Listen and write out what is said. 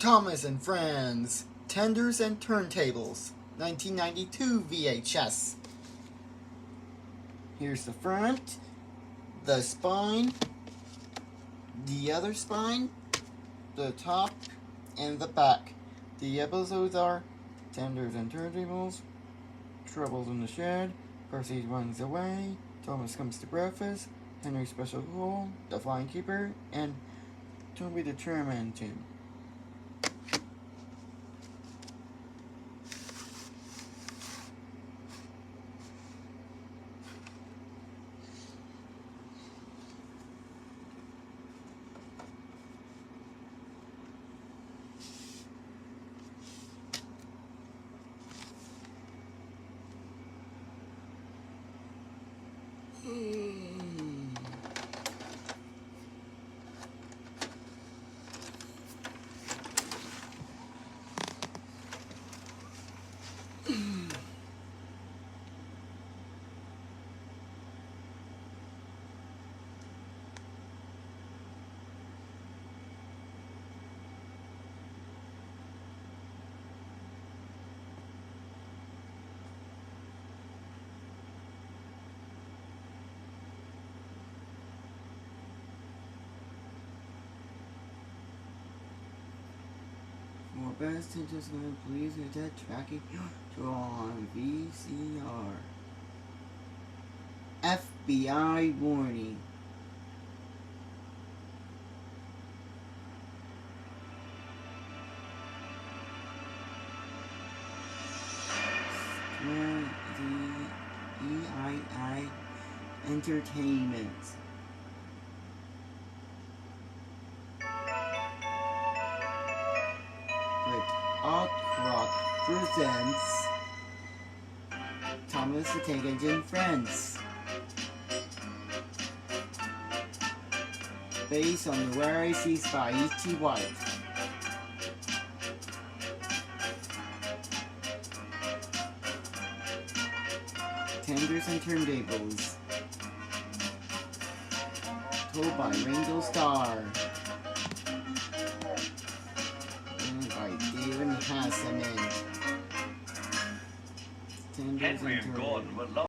Thomas and Friends, Tenders and Turntables, 1992 VHS. Here's the front, the spine, the other spine, the top, and the back. The episodes are Tenders and Turntables, Troubles in the Shed, Percy Runs Away, Thomas Comes to Breakfast, Henry's Special Goal, The Flying Keeper, and Toby the Chairman Team. For best interest, please hit that tracking on VCR. FBI warning. The EII Entertainment. Alt Rock presents Thomas the Tank Engine Friends, based on the Where I See by E.T. White. Tenders and Turntables, told by Ringo Starr. Even has some in. Henry and Gordon would love